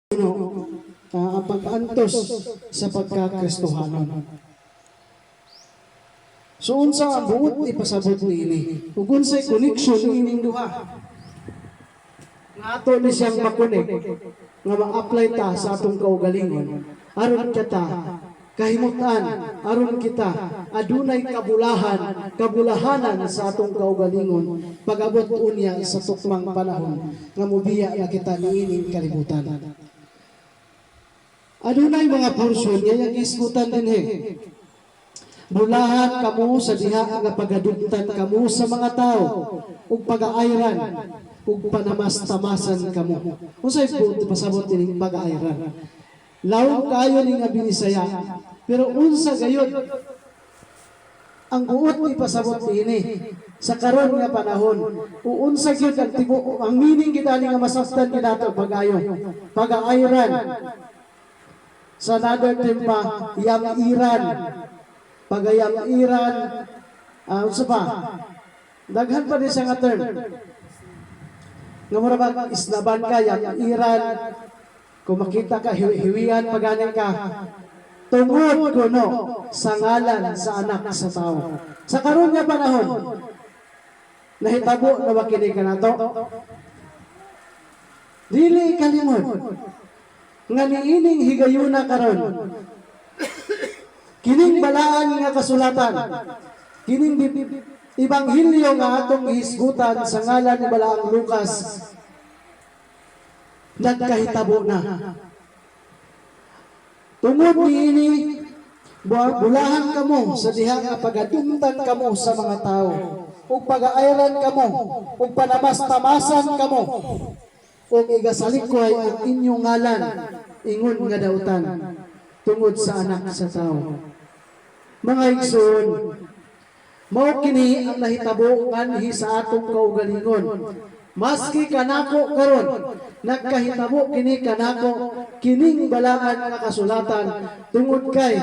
ang pag-antos sa pagkakristohanon. So unsa ang buot ipasabot niini? Ug unsay connection ining duha? Nga ato ni siyang makunik nga ma-apply ta sa atong kaugalingon aron kita kahimutan, aron kita adunay kabulahanan sa atong kaugalingon pag-abot unya sa tukmang panahon nga mobiya na kita niining kalibutan. Adunay mga porsyon nga isgutan dinhi. Bulahan kamo sa diha nga pagadugtan kamo sa mga tao ug pag-aayran ug panamas-tamasan kamo. Unsay pasabot ining pag-aayran? Law kayo ning Binisaya, pero unsa gayud ang buot ipasabot ini sa karon nga panahon? Unsa gyud ang tibuok ang meaning gid ani nga masabtan kinato pag-ayo, pag-aayran. Sa another term pa, yamiran. Pagayamiran, unsa pa? Daghan pa din siya nga term. Nga mura ba, islaban ka, yamiran. Kung makita ka, hiwian, paganin ka. Tungod kuno sa ngalan sa anak sa tao. Sa karon nga panahon, nahitabo na makinig ka na to. Dili kalimot nga niining higayuna karon, kining balaan nga kasulatan, kining ibanghilyo nga atong hisgutan sa ngalan ni Balaang Lucas, nagkahitabo na. Tungod niini, bulahan kamo sa diha nga pagadungtan kamo sa mga tao, ug pag-aayran kamo, ug panamas-tamasan kamo, ug igasalikoy ang inyong ngalan, ingon nga dautan, tungod sa anak sa tao. Mga igsoon, mao kini ang nahitabo nganhi sa atong kaugalingon. Maski kanako karon, nagkahitabo kini kanako, kining balaan nga kasulatan, tungod kay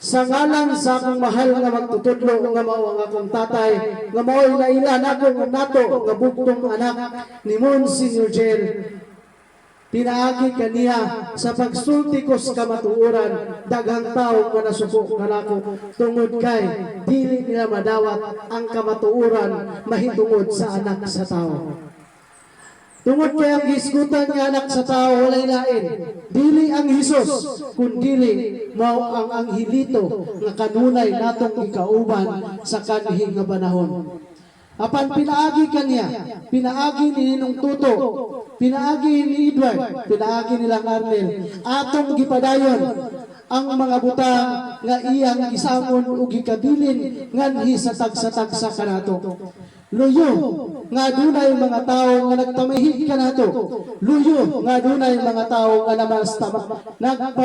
sa ngalan sa akong mahal nga magtutudlo nga mao ang akong tatay, nga mao'y naila nako nga nato nga bugtong anak ni Monsignor Jel. Pinaagi kaniya sa pagsulti ko sa kamatuoran, daghang tao nga nasuko kanako, tungod kay dili nila madawat ang kamatuoran mahitungod sa anak sa tao. Tungod kay ang hisgutan nga anak sa tao walay lain, dili ang Hesus, kundili mao ang anghilito nga kanunay natong ikauban sa kanhi nga panahon. Apan pinaagi kaniya, pinaagi ni Ninong Tuto, pinaagi ni Edward, pinaagi nilang Arnel, atong gipadayon ang mga butang nga iyang gisamon ug gikabilin nganhi sa tagsa-tagsa kanato. Luyo nga dunay mga tao nga nagtamihig kanato. Luyo nga dunay mga tao nga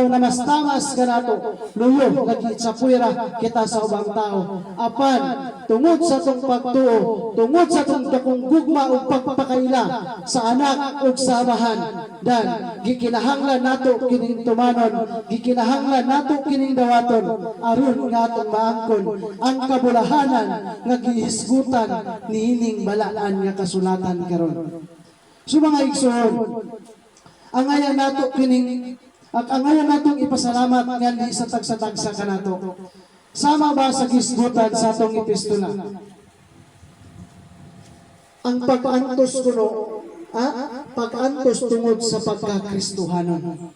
namastamas kanato. Luyo nga gitsapuyra kita sa ubang tao. Apan tungod sa tong pagtuo, tungod sa tong dakong gugma ug pagpakaila sa anak ug sa amahan, dan gikinahanglan nato kining tumanon, gikinahanglan nato kining dawaton aron nga atong maangkon ang kabulahanan nga gihisgutan niining balaan nga kasulatan karon. So mga igsoon, ang ayan nato kining ang ayan natong ipasalamat nganhi sa tagsa-tagsa kanato. Sama ba sa gisgutan sa atong epistola? Ang pag-antos kuno, pag-antos tungod sa pagkakristohanon.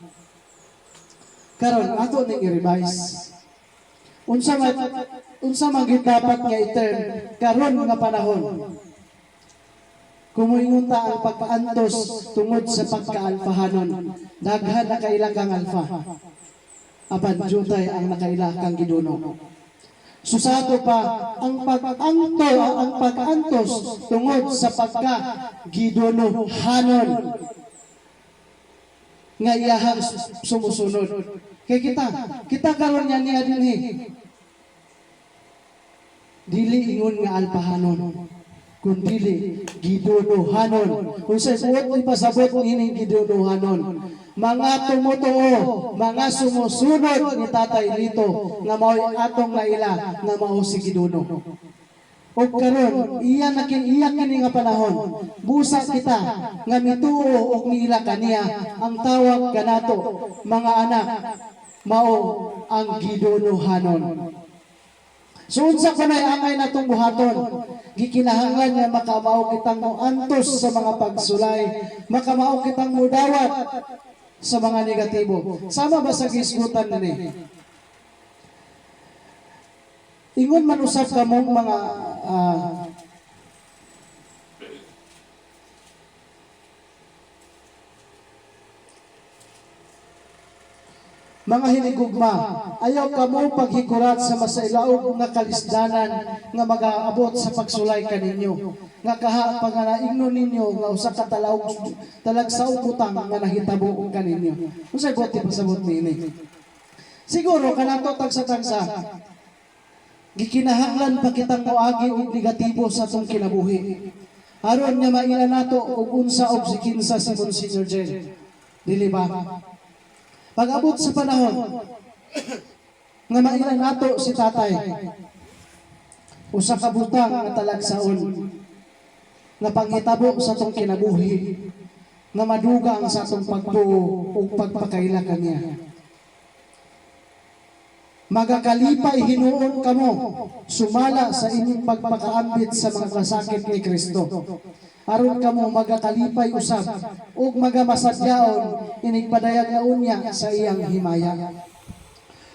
Karon ato ning i-revise. Unsa man gid dapat nga i-term karon nga panahon. Kumuingon ta ang pag-antos tungod sa pagkaalfahanon. Daghan na kaila kang alfa. Apan jutay ang nakaila kang giduno. Susato pa ang pag-antos tungod sa pagka-gidunohanon nga iyahang sumusunod. Kay kita karon nya niya dinhi. Dili ingon nga alpahanon, kundili gidunuhanon. Kung sa buot ipasabot ining gidunuhanon, mga tumutuo, mga sumusunod ni Tatay Lito nga mao'y atong naila nga mao si giduno. O karon iya kini nga panahon, busa kita nga mituo og niila kaniya ang tawag kanato mga anak mao ang gidunuhanon. So unsa kunay angay natong buhaton, gikinahanglan nga makamao kitang moantos sa mga pagsulay, makamao kitang mudawat sa mga negatibo. Sama ba sa gisgutan nini? Ingon man usab kamong mga mga hinigugma, ayaw kamo paghikurat sa masailaog nga kalisdanan nga mag-aabot sa pagsulay kaninyo. Nga kaha paganaigno ninyo nga usa ka talagsaog butang nga nahitabo kaninyo. Unsay bote pasabot niini? Siguro kanato tagsa-tagsa gikinahanglan pa kitang moagi og negatibo sa atong kinabuhi. Aron nga maila nato og unsa og sikinsa si Monsignor Jen. Dili ba? Pag-abot sa panahon nga maila nato si tatay, usa ka butang nga talagsaon nga panghitabo sa atong kinabuhi, nga madugang sa atong pagtuo ug pagpakaila kaniya. Magakalipay hinuon kamo sumala sa inyong pagpakaambit sa mga kasakit ni Kristo. Aron kamo magakalipay usab ug magamasadyaon inig padayag nga unya sa iyang himaya.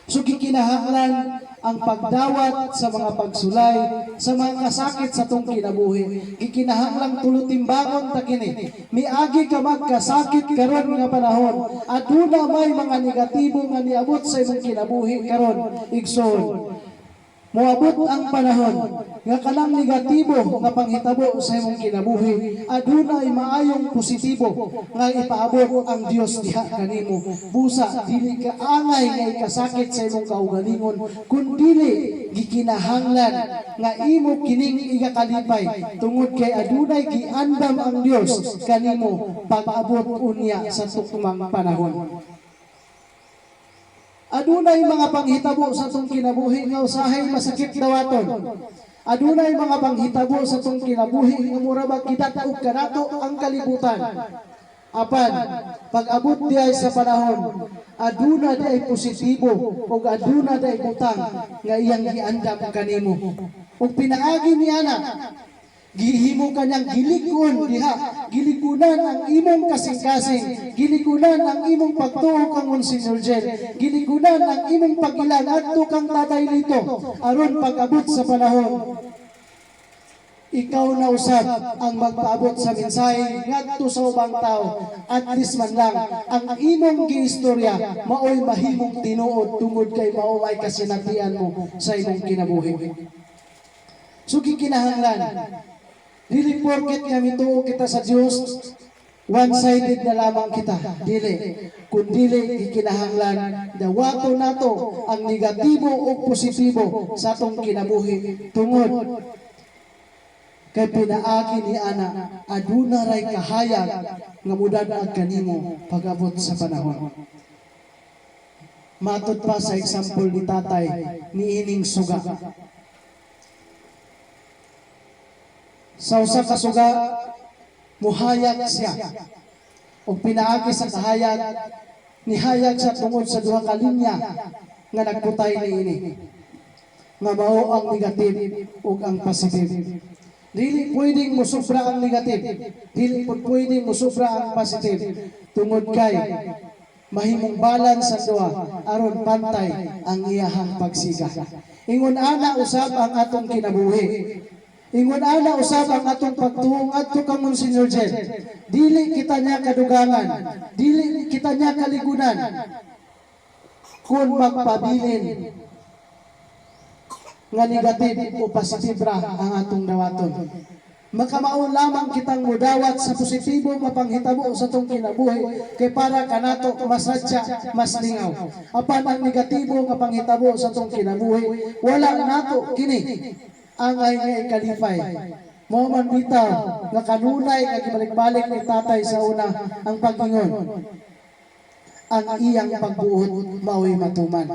So gikinahanglan ang pagdawat sa mga pagsulay sa mga kasakit sa atong kinabuhi. Gikinahanglang tulutimbangon ta kini. Miagi ka magkasakit karon nga panahon. Aduna may mga negatibo nga niabot sa imong kinabuhi karon. Igsoon, moabot ang panahon nga kanang negatibo nga panghitabo sa imong kinabuhi, adunay maayong positibo nga ipaabot ang Dios diha kanimo. Busa dili ka angay nga ikasakit sa imong kaugalingon, kun dili gikinahanglan nga imo kining igakalipay tungod kay adunay giandam ang Dios kanimo pag-abot unya sa tukmang panahon. Adunay mga panghitabo sa atong kinabuhi nga usahay masakit dawaton. Adunay mga panghitabo sa atong kinabuhi nga mura ba kidataog kanato ang kalibutan. Apan pag-abot diay sa panahon, aduna diay positibo ug aduna diay butang nga iyang giandam kanimo. Ug pinaagi niana gihimo kanyang gilikon diha, gilikunan ang imong kasing-kasing, gilikunan ang imong pagtuo kang Monsignor Jen, gilikunan ang imong pagilan adto kang tatay nito, aron pag-abot sa panahon ikaw na usab ang magpaabot sa mensahe ngadto sa ubang tao, at least man lang ang imong giistorya maoy mahimong tinuod tungod kay mao may kasinatian mo sa imong kinabuhi. So gikinahanglan dili porket nga mituo kita sa Dios, one-sided na lamang kita. Dili. Kung dili, ikinahanglan, dawato nato ang negatibo o positibo sa atong kinabuhi. Tungod, kay pinaagi ni Ana, aduna ray kahayag nga mudadag kanimo pag-abot sa panahon. Matod pa sa example ni tatay, ni ining suga. Sa usa ka suga, muhayag siya. O pinaagi sa kahayag, nihayag siya tungod sa duha ka linya nga nagputay niini. Nga mao ang negative ug ang positive. Dili pwedeng musubra ang negative. Dili pwedeng musubra ang positive. Tungod kay mahimong balance sa duha aron pantay ang iyahang pagsiga. Ingon ana usab ang atong kinabuhi. Ingon ana usab ang atong pagtuong adto kang Monsignor Jen. Dili kita niya kadugangan, dili kita niya kaligunan kung magpabilin nga negative o positive ra ang atong dawaton. Makamao lamang kitang mudawat sa positibo nga panghitabo sa atong kinabuhi kay para kanato masadya mas lingaw. Apan ang negatibo nga panghitabo sa atong kinabuhi wala nato kini angay nga ikalipay. Mo man bitaw nga kanunay nga gibalik-balik ni tatay sa una ang pag-ingon. Ang iyang pagbuot mao'y matuman.